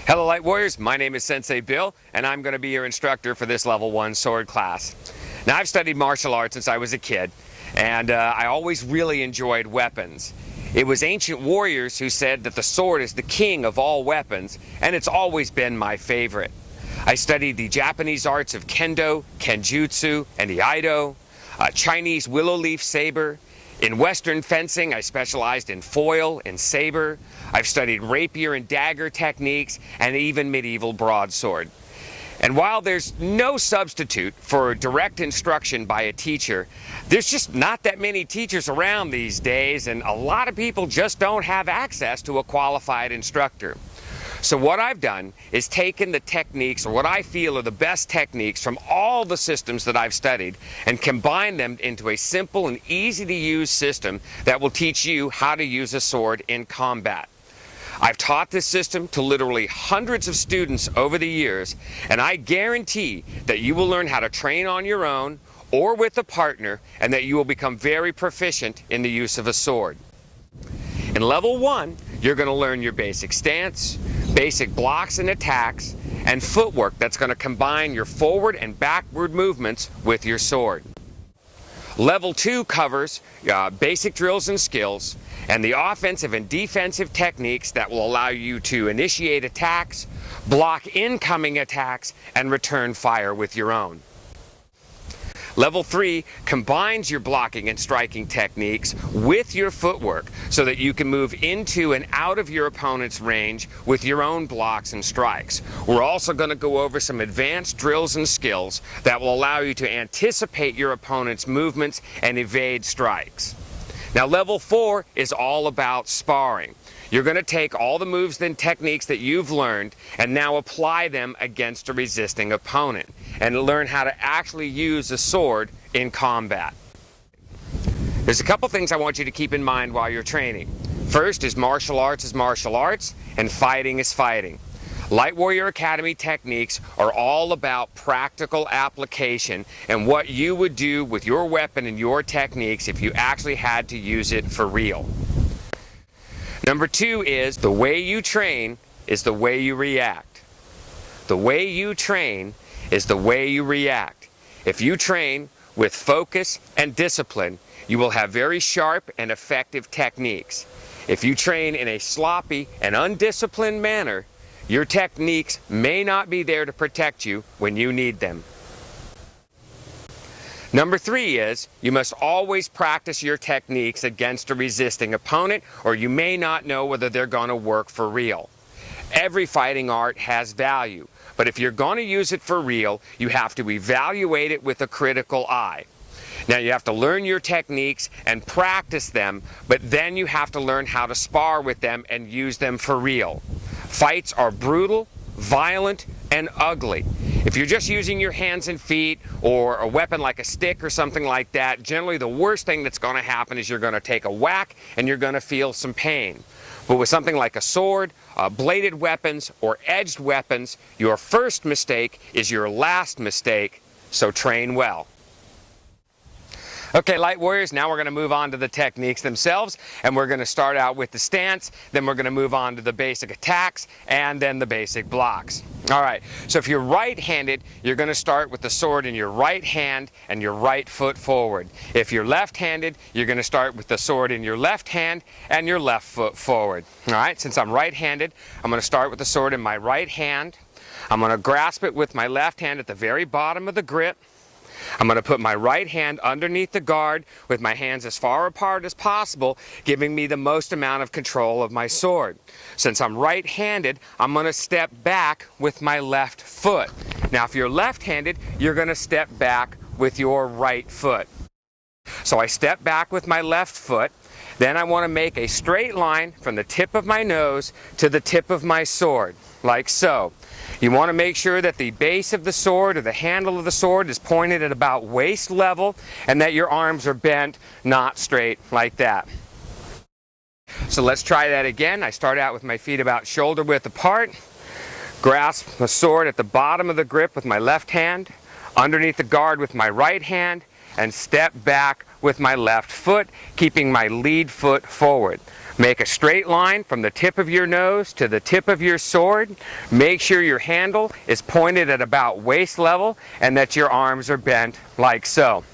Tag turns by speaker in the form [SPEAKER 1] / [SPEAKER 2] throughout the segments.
[SPEAKER 1] Hello Light Warriors, my name is Sensei Bill and I'm going to be your instructor for this level 1 sword class. Now I've studied martial arts since I was a kid and I always really enjoyed weapons. It was ancient warriors who said that the sword is the king of all weapons, and it's always been my favorite. I studied the Japanese arts of Kendo, Kenjutsu, and the Iaido, Chinese willow leaf saber. In Western fencing, I specialized in foil and saber. I've studied rapier and dagger techniques, and even medieval broadsword. And while there's no substitute for direct instruction by a teacher, there's just not that many teachers around these days, and a lot of people just don't have access to a qualified instructor. So what I've done is taken the techniques, or what I feel are the best techniques from all the systems that I've studied, and combined them into a simple and easy to use system that will teach you how to use a sword in combat. I've taught this system to literally hundreds of students over the years, and I guarantee that you will learn how to train on your own or with a partner, and that you will become very proficient in the use of a sword. In level 1, you're going to learn your basic stance, basic blocks and attacks, and footwork that's going to combine your forward and backward movements with your sword. Level 2 covers basic drills and skills, and the offensive and defensive techniques that will allow you to initiate attacks, block incoming attacks, and return fire with your own. Level 3 combines your blocking and striking techniques with your footwork so that you can move into and out of your opponent's range with your own blocks and strikes. We're also going to go over some advanced drills and skills that will allow you to anticipate your opponent's movements and evade strikes. Now level 4 is all about sparring. You're going to take all the moves and techniques that you've learned and now apply them against a resisting opponent, and learn how to actually use a sword in combat. There's a couple things I want you to keep in mind while you're training. First is martial arts and fighting is fighting. Light Warrior Academy techniques are all about practical application and what you would do with your weapon and your techniques if you actually had to use it for real. Number 2 is the way you train is the way you react. The way you train is the way you react. If you train with focus and discipline, you will have very sharp and effective techniques. If you train in a sloppy and undisciplined manner, your techniques may not be there to protect you when you need them. Number 3 is you must always practice your techniques against a resisting opponent, or you may not know whether they're going to work for real. Every fighting art has value, but if you're going to use it for real, you have to evaluate it with a critical eye. Now you have to learn your techniques and practice them, but then you have to learn how to spar with them and use them for real. Fights are brutal, violent, and ugly. If you're just using your hands and feet or a weapon like a stick or something like that, generally the worst thing that's going to happen is you're going to take a whack and you're going to feel some pain. But with something like a sword, bladed weapons, or edged weapons, your first mistake is your last mistake, so train well. Okay, Light Warriors, now we're going to move on to the techniques themselves, and we're going to start out with the stance, then we're going to move on to the basic attacks, and then the basic blocks. Alright, so if you're right-handed, you're going to start with the sword in your right hand and your right foot forward. If you're left-handed, you're going to start with the sword in your left hand and your left foot forward. Alright, since I'm right-handed, I'm going to start with the sword in my right hand. I'm going to grasp it with my left hand at the very bottom of the grip. I'm going to put my right hand underneath the guard with my hands as far apart as possible, giving me the most amount of control of my sword. Since I'm right-handed, I'm going to step back with my left foot. Now if you're left-handed, you're going to step back with your right foot. So I step back with my left foot, then I want to make a straight line from the tip of my nose to the tip of my sword, like so. You want to make sure that the base of the sword or the handle of the sword is pointed at about waist level and that your arms are bent, not straight like that. So let's try that again. I start out with my feet about shoulder width apart, grasp the sword at the bottom of the grip with my left hand, underneath the guard with my right hand, and step back with my left foot, keeping my lead foot forward. Make a straight line from the tip of your nose to the tip of your sword. Make sure your handle is pointed at about waist level and that your arms are bent like so.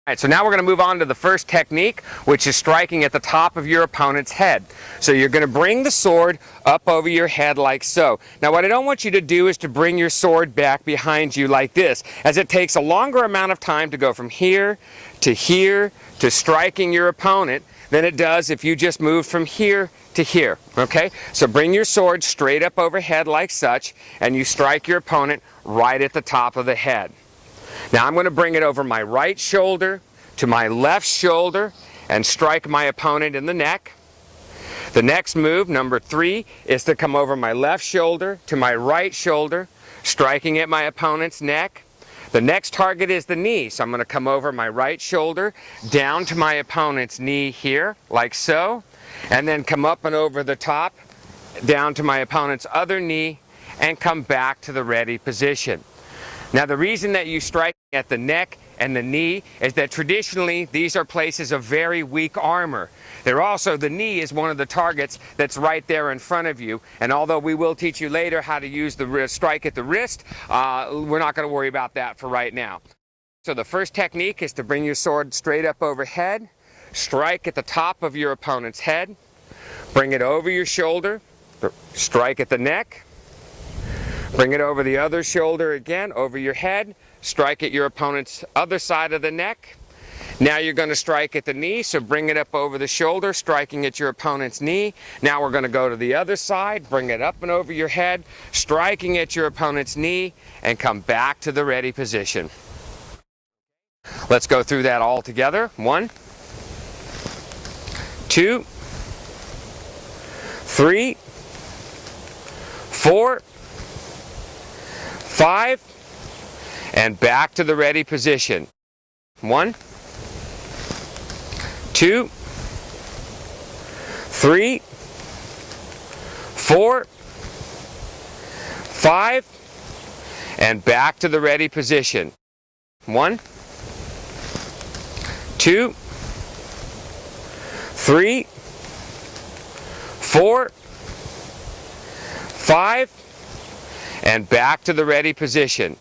[SPEAKER 1] Alright, so now we're going to move on to the first technique, which is striking at the top of your opponent's head. So you're going to bring the sword up over your head like so. Now what I don't want you to do is to bring your sword back behind you like this, as it takes a longer amount of time to go from here to striking your opponent than it does if you just move from here to here. Okay? So bring your sword straight up overhead like such, and you strike your opponent right at the top of the head. Now I'm going to bring it over my right shoulder to my left shoulder and strike my opponent in the neck. The next move, number 3, is to come over my left shoulder to my right shoulder, striking at my opponent's neck. The next target is the knee, so I'm going to come over my right shoulder down to my opponent's knee here, like so, and then come up and over the top, down to my opponent's other knee, and come back to the ready position. Now the reason that you strike at the neck and the knee is that traditionally these are places of very weak armor. They're also, the knee is one of the targets that's right there in front of you, and although we will teach you later how to use the strike at the wrist, we're not going to worry about that for right now. So the first technique is to bring your sword straight up overhead, strike at the top of your opponent's head, bring it over your shoulder, strike at the neck, bring it over the other shoulder again, over your head, strike at your opponent's other side of the neck. Now you're going to strike at the knee, so bring it up over the shoulder, striking at your opponent's knee. Now we're going to go to the other side, bring it up and over your head, striking at your opponent's knee, and come back to the ready position. Let's go through that all together. 1, 2, 3, 4, 5, and back to the ready position. 1, 2, 3, 4, 5, and back to the ready position. 1, 2, 3, 4, 5, and back to the ready position.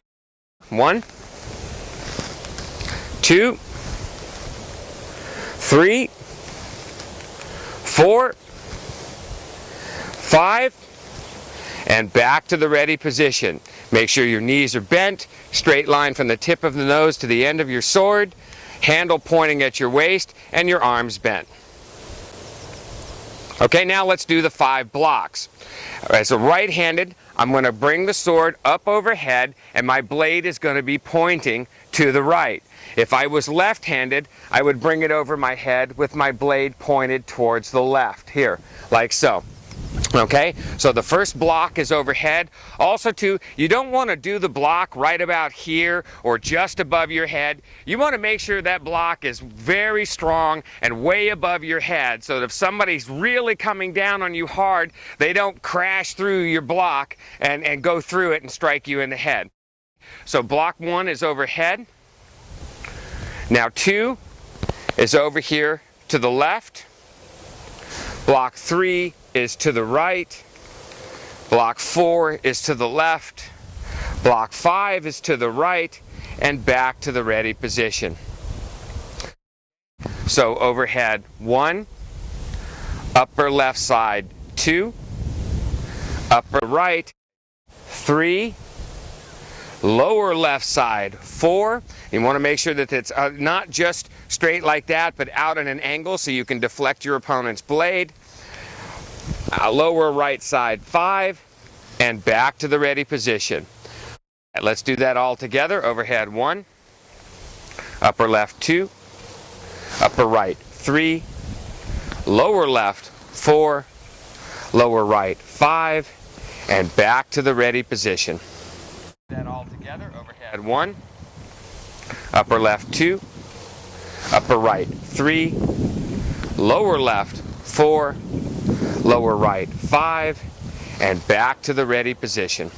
[SPEAKER 1] 1, 2, 3, 4, 5, and back to the ready position. Make sure your knees are bent, straight line from the tip of the nose to the end of your sword, handle pointing at your waist, and your arms bent. Okay, now let's do the 5 blocks. As a right-handed, I'm going to bring the sword up overhead, and my blade is going to be pointing to the right. If I was left-handed, I would bring it over my head with my blade pointed towards the left, here, like so. Okay, so the first block is overhead. Also too, you don't want to do the block right about here or just above your head. You want to make sure that block is very strong and way above your head, so that if somebody's really coming down on you hard, they don't crash through your block and go through it and strike you in the head. So block 1 is overhead. Now 2 is over here to the left. Block 3 is to the right. Block 4 is to the left. Block 5 is to the right, and back to the ready position. So overhead 1, upper left side 2, upper right 3, lower left side 4. You want to make sure that it's not just straight like that, but out at an angle so you can deflect your opponent's blade. Lower right side 5, and back to the ready position. Let's do that all together. Overhead 1, upper left 2, upper right 3, lower left 4, lower right 5, and back to the ready position. That all together. Overhead 1, upper left 2, upper right 3, lower left 4, lower right 5, and back to the ready position.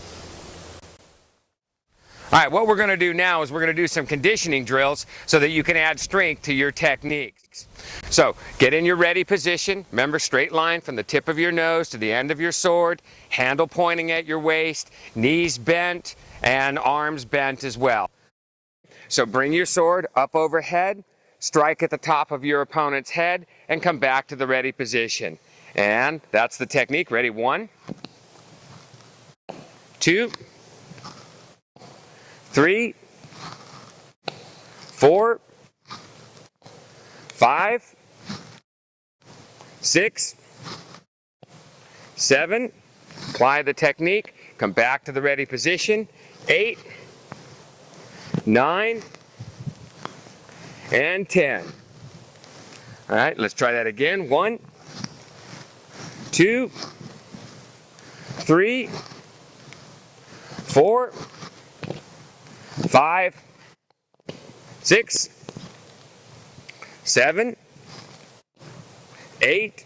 [SPEAKER 1] All right, what we're going to do now is we're going to do some conditioning drills so that you can add strength to your techniques. So get in your ready position. Remember, straight line from the tip of your nose to the end of your sword, handle pointing at your waist, knees bent, and arms bent as well. So bring your sword up overhead, strike at the top of your opponent's head, and come back to the ready position. And that's the technique. Ready? 1, 2, 3, 4, 5, 6, 7. Apply the technique. Come back to the ready position. 8, 9, and 10. All right, let's try that again. 1, 2, 3, 4, 5, 6, 7, 8,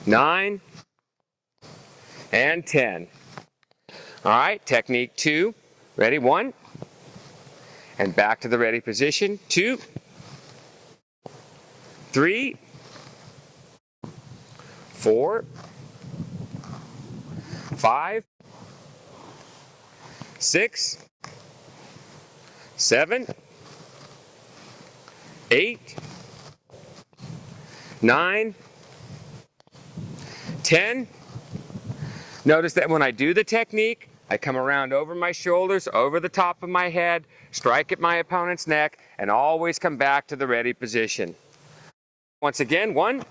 [SPEAKER 1] 9, and 10. All right, technique 2. Ready? 1. And back to the ready position. 2, 3, 4, 5, 6, 7, 8, 9, 10. Notice that when I do the technique, I come around over my shoulders, over the top of my head, strike at my opponent's neck, and always come back to the ready position. Once again, 1,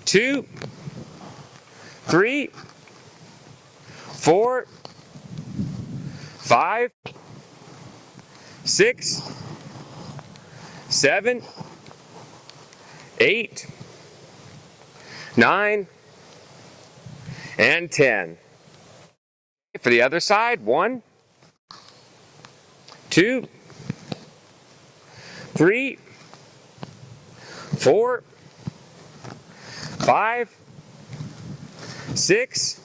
[SPEAKER 1] 2, 3, 4, 5, 6, 7, 8, 9, and 10. For the other side, 1, 2, 3, 4, 5, 6,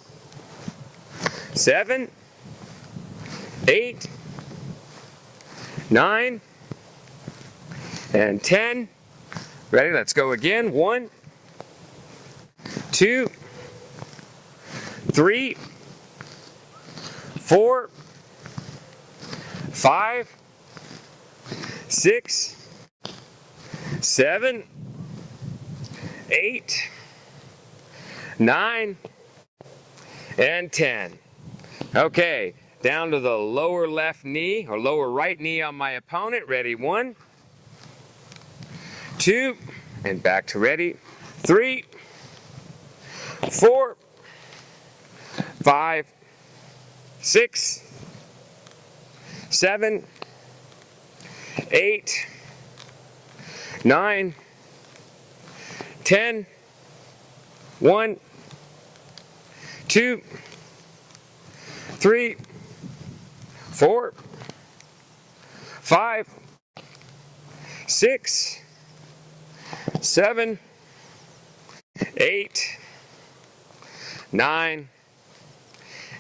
[SPEAKER 1] 7, 8, 9, and 10. Ready? Let's go again. 1, 2, 3, 4, 5, 6, 7, 8, 9, and 10. Okay, down to the lower left knee or lower right knee on my opponent. Ready? 1, 2, and back to ready. 3, 4, 5, 6, 7, 8, 9, 10. 1, 2, 3, 4, 5, 6, 7, 8, 9,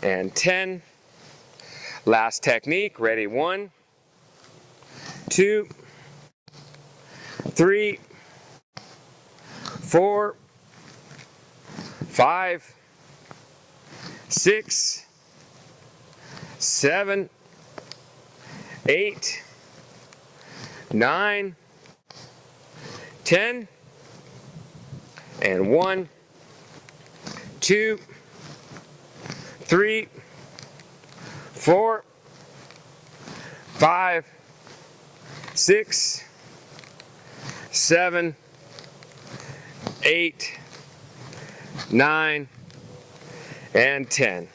[SPEAKER 1] and 10. Last technique. Ready? 1, 2, 3, 4, 5, 6, 7, 8, 9, 10, and 1, 2, 3, 4, 5, 6, 7, 8, 9, and 10.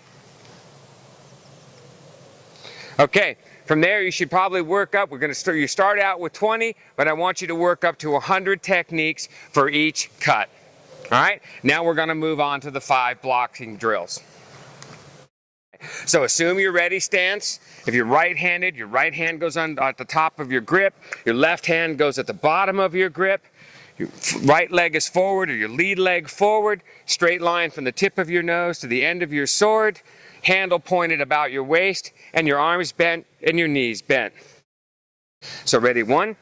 [SPEAKER 1] Okay, from there you should probably work up. You start out with 20, but I want you to work up to 100 techniques for each cut. All right, now we're going to move on to the 5 blocking drills. So assume your ready stance. If you're right-handed, your right hand goes on at the top of your grip. Your left hand goes at the bottom of your grip. Your right leg is forward or your lead leg forward. Straight line from the tip of your nose to the end of your sword. handle pointed about your waist, and your arms bent and your knees bent. So ready, 1,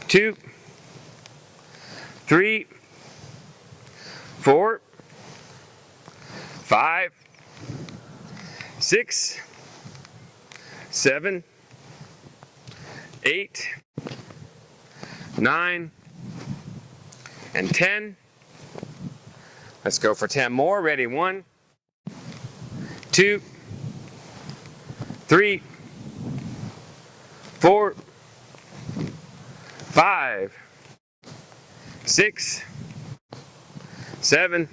[SPEAKER 1] 2, 3, 4, 5, 6, 7, 8, 9, and 10. Let's go for 10 more. Ready, 1, 2, 3, 4, 5, 6, 7,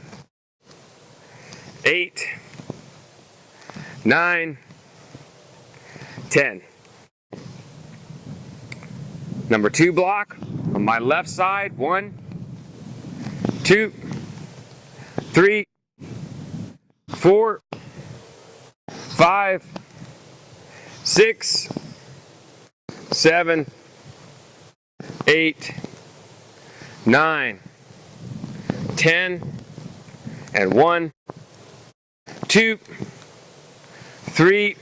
[SPEAKER 1] 8, 9, 10. Number 2 block on my left side. 1, 2, 3, 4, 5, 6, 7, 8, 9, 10, and 1, 2, 3,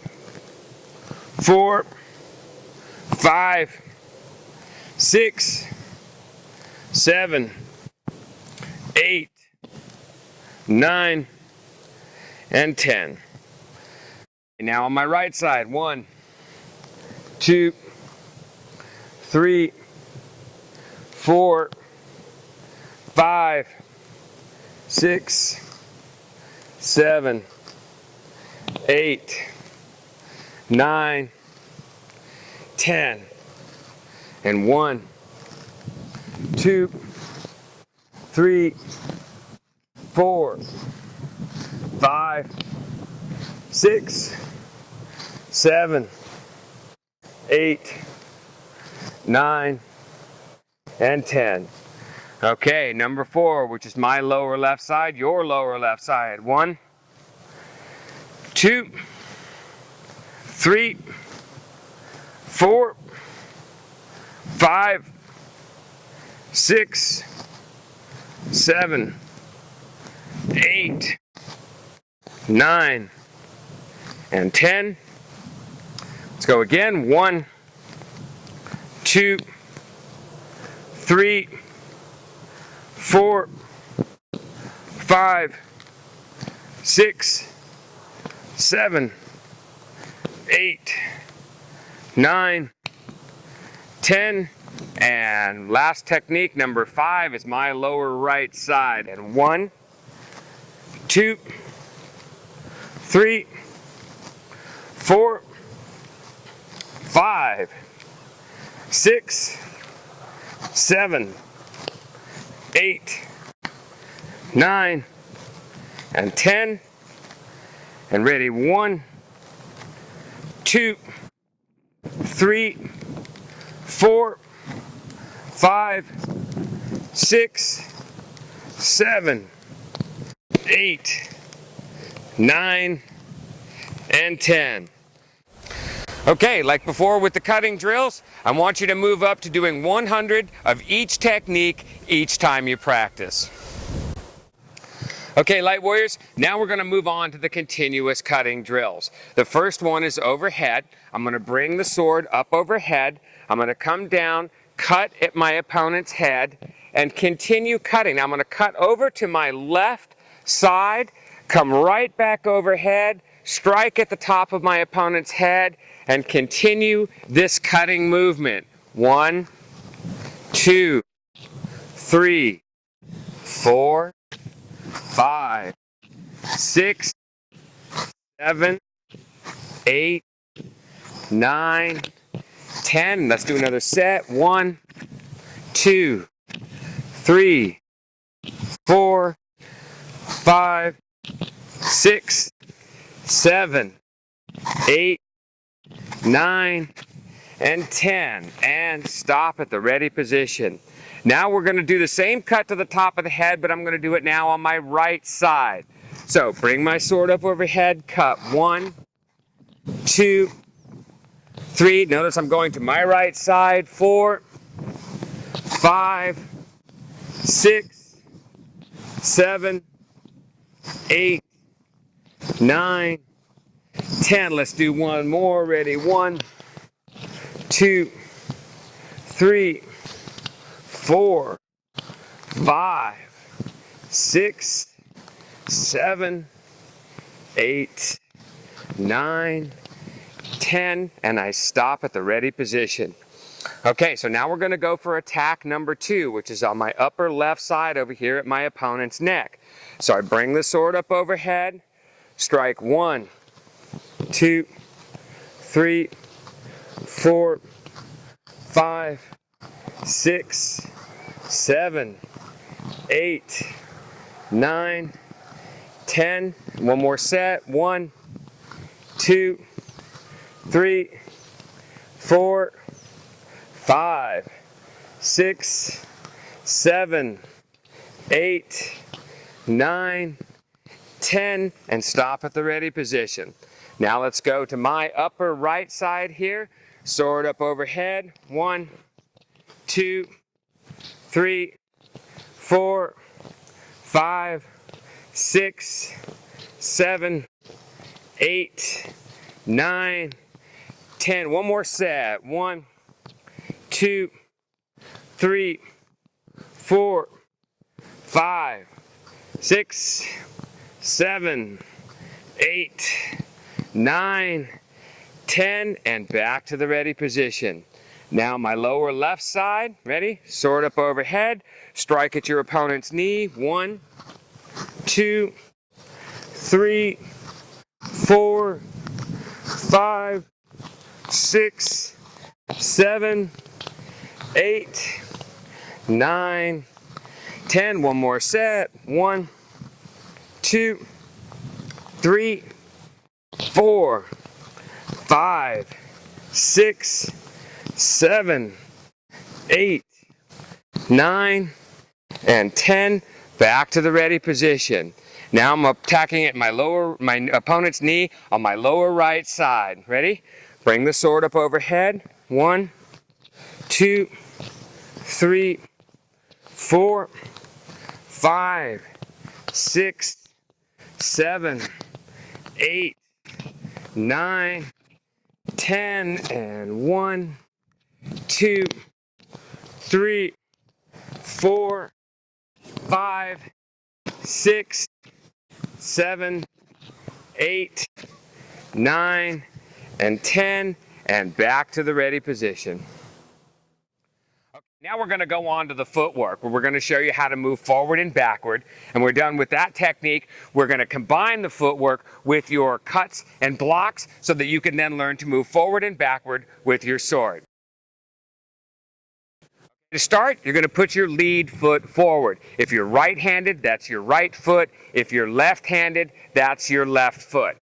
[SPEAKER 1] 4, 5, 6, 7, 8, 9, and 10. Now on my right side, 1, 2, 3, 4, 5, 6, 7, 8, 9, 10, and 1, 2, 3, 4, 5, 6, 7, 8, 9, and 10. Okay, number 4, which is my lower left side, your lower left side. 1, 2, 3, 4, 5, 6, 7, 8, 9, and 10. Let's go again. 1, 2, 3, 4, 5, 6, 7, 8, 9, 10, and last technique, number 5, is my lower right side. And 1, 2, 3, 4, 5, 6, 7, 8, 9, and 10. And ready, 1, 2, 3, 4, 5, 6, 7, 8, 9, and 10. Okay, like before with the cutting drills, I want you to move up to doing 100 of each technique each time you practice. Okay, Light Warriors, now we're going to move on to the continuous cutting drills. The first one is overhead. I'm going to bring the sword up overhead. I'm going to come down, cut at my opponent's head, and continue cutting. Now I'm going to cut over to my left side, come right back overhead, strike at the top of my opponent's head, and continue this cutting movement. 1, 2, 3, 4, 5, 6, 7, 8, 9, 10. Let's do another set. 1, 2, 3, 4, 5, 6, 7, 8, 9, and 10. And stop at the ready position. Now we're going to do the same cut to the top of the head, but I'm going to do it now on my right side. So bring my sword up overhead, cut 1, 2, 3. Notice I'm going to my right side. 4, 5, 6, 7, 8, 9, 10. Let's do one more. Ready? 1, 2, 3, 4, 5, 6, 7, 8, 9, 10, and I stop at the ready position. Okay, so now we're going to go for attack number 2, which is on my upper left side over here at my opponent's neck. So I bring the sword up overhead, strike 1, 2, 3, 4, 5, 6, 7, 8, 9, 10. One more set. 1, 2, 3, 4, 5, 6, 7, 8, 9, 10, and stop at the ready position. Now let's go to my upper right side here. Sword up overhead. 1, 2, 3, 4, 5, 6, 7, 8, 9, 10. One more set. 1, 2, 3, 4, 5, 6, 7, 8, 9, 10, and back to the ready position. Now my lower left side, ready? Sword up overhead, strike at your opponent's knee. 1, 2, 3, 4, 5, 6, 7, 8, 9, 10. One more set. 1, 2, 3, 4, 5, 6, 7, 8, 9, and 10. Back to the ready position. Now I'm attacking at my opponent's knee on my lower right side. Ready? Bring the sword up overhead. 1, 2, 3, 4, 5, 6, 7, 8, 9, 10, and 1, 2, 3, 4, 5, 6, 7, 8, 9, and 10, and back to the ready position. Now we're going to go on to the footwork, where we're going to show you how to move forward and backward. And we're done with that technique. We're going to combine the footwork with your cuts and blocks so that you can then learn to move forward and backward with your sword. To start, you're going to put your lead foot forward. If you're right-handed, that's your right foot. If you're left-handed, that's your left foot.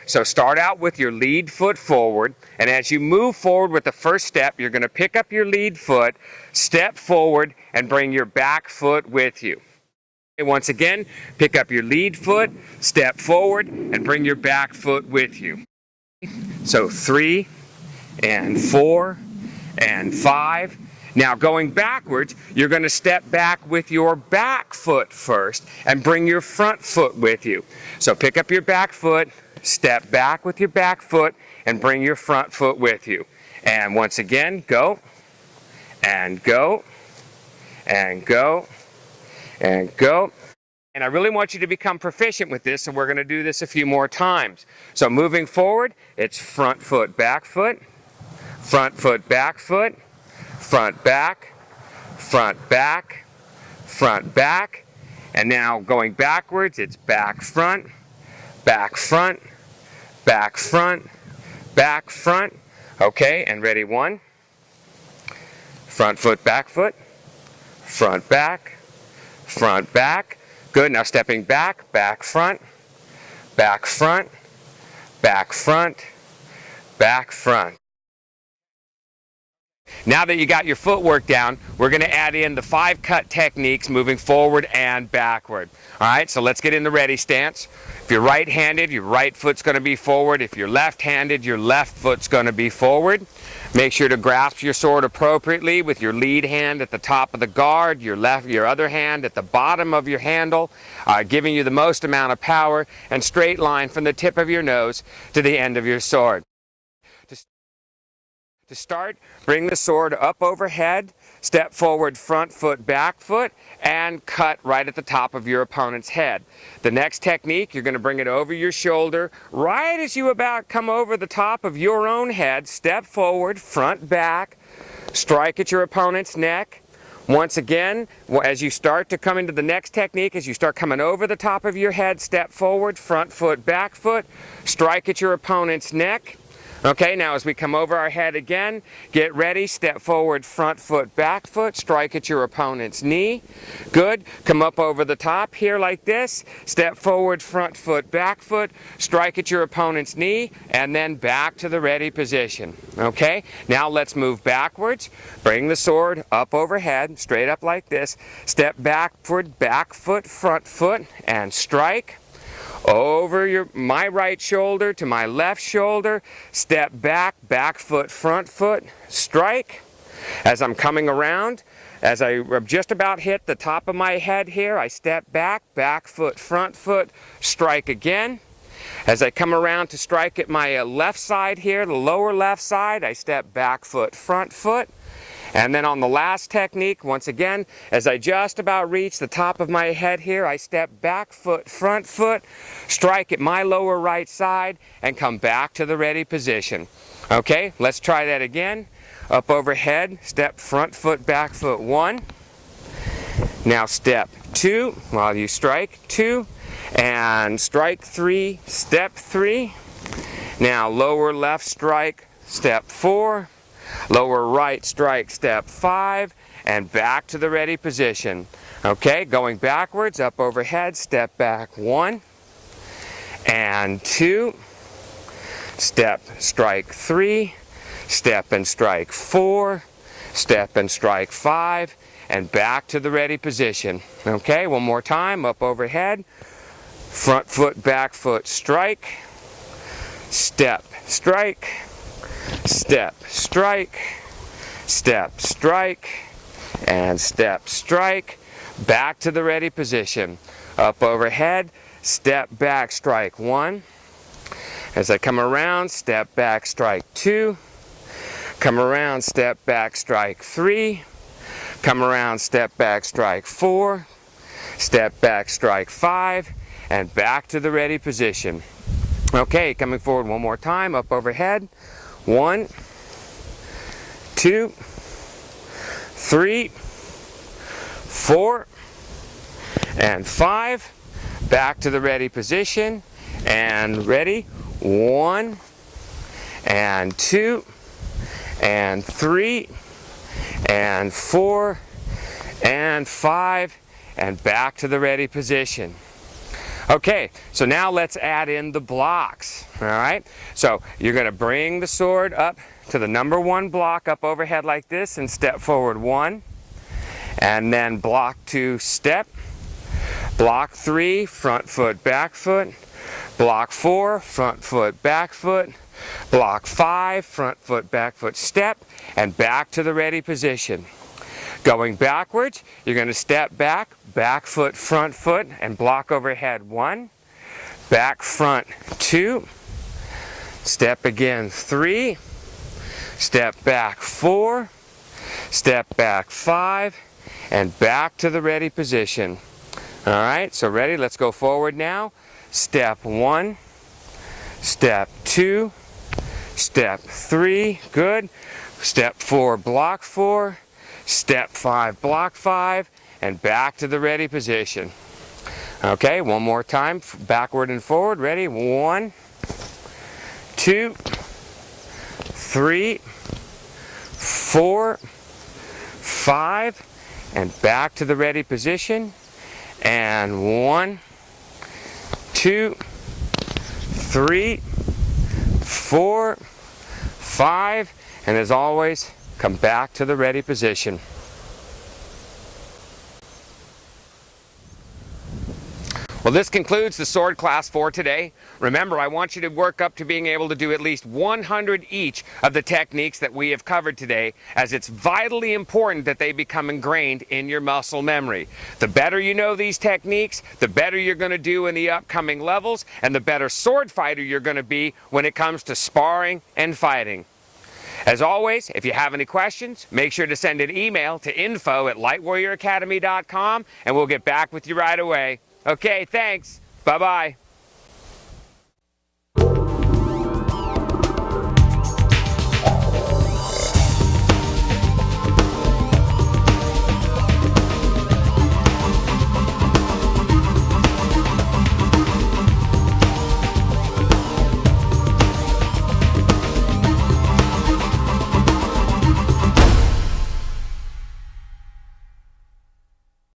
[SPEAKER 1] So start out with your lead foot forward, and as you move forward with the first step, you're going to pick up your lead foot, step forward, and bring your back foot with you. And once again, pick up your lead foot, step forward, and bring your back foot with you. So 3, and 4, and 5. Now going backwards, you're going to step back with your back foot first and bring your front foot with you. So pick up your back foot, step back with your back foot, and bring your front foot with you. And once again, go, and go, and go, and go. And I really want you to become proficient with this, so we're going to do this a few more times. So moving forward, it's front foot, back foot, front foot, back foot, front back, front back, front back. And now going backwards, it's back front, back front, back front, back front. Okay, and ready? 1. Front foot, back foot, front back, front back. Good, now stepping back, back front, back front, back front, back front. Now that you got your footwork down, we're going to add in the 5 cut techniques moving forward and backward. All right, so let's get in the ready stance. If you're right-handed, your right foot's going to be forward. If you're left-handed, your left foot's going to be forward. Make sure to grasp your sword appropriately with your lead hand at the top of the guard, your other hand at the bottom of your handle, giving you the most amount of power, and straight line from the tip of your nose to the end of your sword. To start, bring the sword up overhead, step forward front foot, back foot, and cut right at the top of your opponent's head. The next technique, you're going to bring it over your shoulder. Right as you about come over the top of your own head, step forward, front, back, strike at your opponent's neck. Once again, as you start to come into the next technique, as you start coming over the top of your head, step forward, front foot, back foot, strike at your opponent's neck. Okay, now as we come over our head again, get ready, step forward, front foot, back foot, strike at your opponent's knee. Good. Come up over the top here like this, step forward, front foot, back foot, strike at your opponent's knee, and then back to the ready position. Okay, now let's move backwards. Bring the sword up overhead, straight up like this, step backward, back foot, front foot, and strike. Over my right shoulder to my left shoulder, step back, back foot, front foot, strike. As I'm coming around, as I just about hit the top of my head here, I step back, back foot, front foot, strike again. As I come around to strike at my left side here, the lower left side, I step back foot, front foot. And then on the last technique, once again, as I just about reach the top of my head here, I step back foot, front foot, strike at my lower right side, and come back to the ready position. Okay, let's try that again. Up overhead, step front foot, back foot, 1. Now step 2, while you strike, 2, and strike 3, step 3. Now lower left strike, step 4. Lower right strike, step 5, and back to the ready position. Okay, going backwards, up overhead, step back 1 and 2, step, strike 3, step and strike 4, step and strike 5, and back to the ready position. Okay, one more time, up overhead, front foot, back foot, strike, step, strike, step, strike, step, strike, and step, strike, back to the ready position. Up overhead, step back, strike 1. As I come around, step back, strike 2. Come around, step back, strike 3. Come around, step back, strike 4. Step back, strike 5, and back to the ready position. Okay, coming forward one more time, up overhead. 1, 2, 3, 4, and 5. Back to the ready position. And ready. 1, and 2, and 3, and 4, and 5, and back to the ready position. Okay, so now let's add in the blocks, all right? So you're going to bring the sword up to the number 1 block up overhead like this and step forward 1, and then block 2, step, block 3, front foot, back foot, block 4, front foot, back foot, block 5, front foot, back foot, step, and back to the ready position. Going backwards, you're going to step back, back foot, front foot, and block overhead 1, back front 2, step again 3, step back 4, step back 5, and back to the ready position. All right, so ready? Let's go forward now. Step 1, step 2, step 3, good. Step 4, block 4, step 5, block 5, and back to the ready position. Okay, one more time, backward and forward, ready? 1, 2, 3, 4, 5, and back to the ready position. And 1, 2, 3, 4, 5, and as always, Come back to the ready position. Well, this concludes the sword class for today. Remember, I want you to work up to being able to do at least 100 each of the techniques that we have covered today, as it's vitally important that they become ingrained in your muscle memory. The better you know these techniques, the better you're going to do in the upcoming levels, and the better sword fighter you're going to be when it comes to sparring and fighting. As always, if you have any questions, make sure to send an email to info@lightwarrioracademy.com, and we'll get back with you right away. Okay, thanks. Bye-bye.